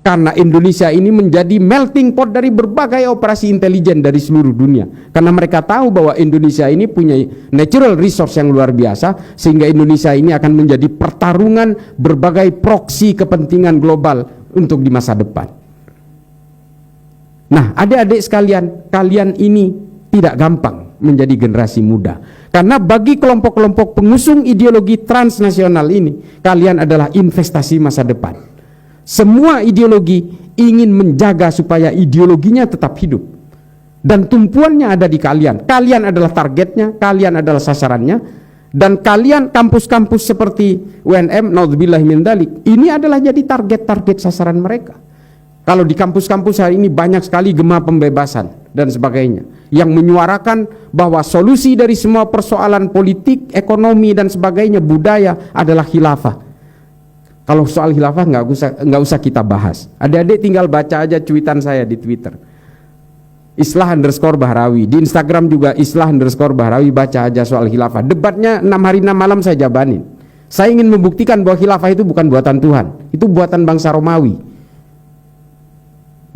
Karena Indonesia ini menjadi melting pot dari berbagai operasi intelijen dari seluruh dunia. Karena mereka tahu bahwa Indonesia ini punya natural resource yang luar biasa, sehingga Indonesia ini akan menjadi pertarungan berbagai proksi kepentingan global untuk di masa depan. Nah, adik-adik sekalian, kalian ini tidak gampang menjadi generasi muda. Karena bagi kelompok-kelompok pengusung ideologi transnasional ini, kalian adalah investasi masa depan. Semua ideologi ingin menjaga supaya ideologinya tetap hidup. Dan tumpuannya ada di kalian. Kalian adalah targetnya, kalian adalah sasarannya. Dan kalian kampus-kampus seperti UNM, naudzubillah min dzalik, ini adalah jadi target-target sasaran mereka. Kalau di kampus-kampus hari ini banyak sekali gema pembebasan dan sebagainya, yang menyuarakan bahwa solusi dari semua persoalan politik, ekonomi dan sebagainya, budaya adalah khilafah. Kalau soal khilafah nggak usah kita bahas. Adik-adik tinggal baca aja cuitan saya di Twitter. Islah_Bahrawi. Di Instagram juga Islah_Bahrawi, baca aja soal khilafah. Debatnya 6 hari 6 malam saya jabanin. Saya ingin membuktikan bahwa khilafah itu bukan buatan Tuhan. Itu buatan bangsa Romawi.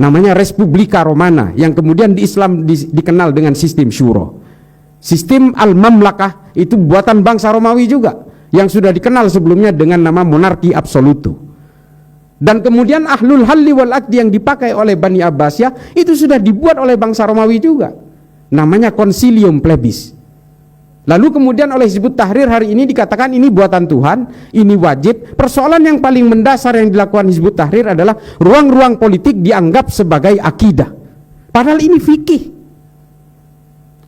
Namanya Respublika Romana, yang kemudian di Islam dikenal dengan sistem syuro. Sistem Al-Mamlakah itu buatan bangsa Romawi juga, yang sudah dikenal sebelumnya dengan nama monarki absolutu. Dan kemudian ahlul halli wal aqdi yang dipakai oleh Bani Abbasiyah itu sudah dibuat oleh bangsa Romawi juga, namanya Concilium Plebis. Lalu kemudian oleh Hizbut Tahrir hari ini dikatakan ini buatan Tuhan, ini wajib. Persoalan yang paling mendasar yang dilakukan Hizbut Tahrir adalah ruang-ruang politik dianggap sebagai akidah, padahal ini fikih.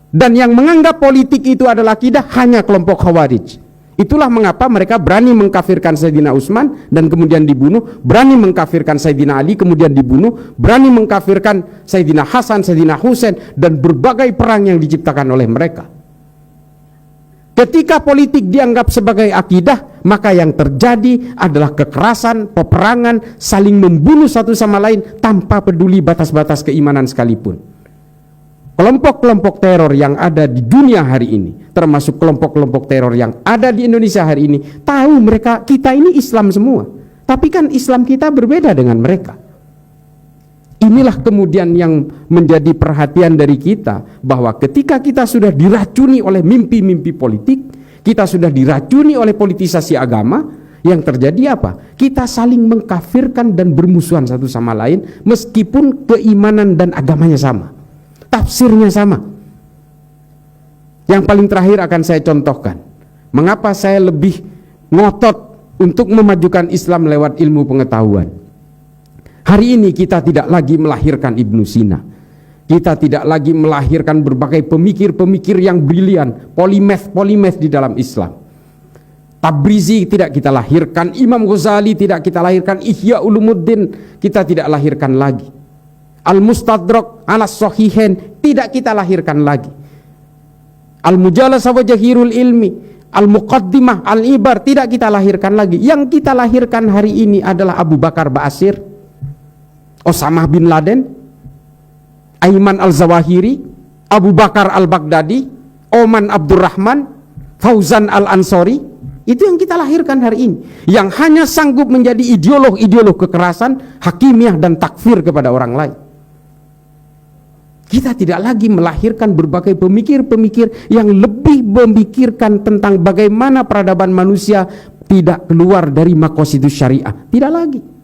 Dan yang menganggap politik itu adalah akidah hanya kelompok Khawarij. Itulah mengapa mereka berani mengkafirkan Sayyidina Utsman dan kemudian dibunuh, berani mengkafirkan Sayyidina Ali kemudian dibunuh, berani mengkafirkan Sayyidina Hasan, Sayyidina Husain, dan berbagai perang yang diciptakan oleh mereka. Ketika politik dianggap sebagai akidah, maka yang terjadi adalah kekerasan, peperangan, saling membunuh satu sama lain tanpa peduli batas-batas keimanan sekalipun. Kelompok-kelompok teror yang ada di dunia hari ini, termasuk kelompok-kelompok teror yang ada di Indonesia hari ini, tahu mereka, kita ini Islam semua, tapi kan Islam kita berbeda dengan mereka. Inilah kemudian yang menjadi perhatian dari kita, bahwa ketika kita sudah diracuni oleh mimpi-mimpi politik, kita sudah diracuni oleh politisasi agama, yang terjadi apa? Kita saling mengkafirkan dan bermusuhan satu sama lain, meskipun keimanan dan agamanya sama, tafsirnya sama. Yang paling terakhir akan saya contohkan mengapa saya lebih ngotot untuk memajukan Islam lewat ilmu pengetahuan. Hari ini kita tidak lagi melahirkan Ibnu Sina, kita tidak lagi melahirkan berbagai pemikir-pemikir yang brilian, polimath di dalam Islam. Tabrizi tidak kita lahirkan, Imam Ghazali tidak kita lahirkan, Ihya Ulumuddin kita tidak lahirkan lagi, Al-Mustadrak ala Sahihain tidak kita lahirkan lagi, Al-Mujalasah wa Jahirul Ilmi, Al-Muqaddimah, Al-Ibar tidak kita lahirkan lagi. Yang kita lahirkan hari ini adalah Abu Bakar Ba'asir, Osama bin Laden, Aiman Al-Zawahiri, Abu Bakar Al-Baghdadi, Oman Abdurrahman, Fauzan Al-Ansori. Itu yang kita lahirkan hari ini, yang hanya sanggup menjadi ideolog kekerasan, hakimiyah dan takfir kepada orang lain. Kita tidak lagi melahirkan berbagai pemikir-pemikir yang lebih memikirkan tentang bagaimana peradaban manusia tidak keluar dari maqasidus syariah. Tidak lagi.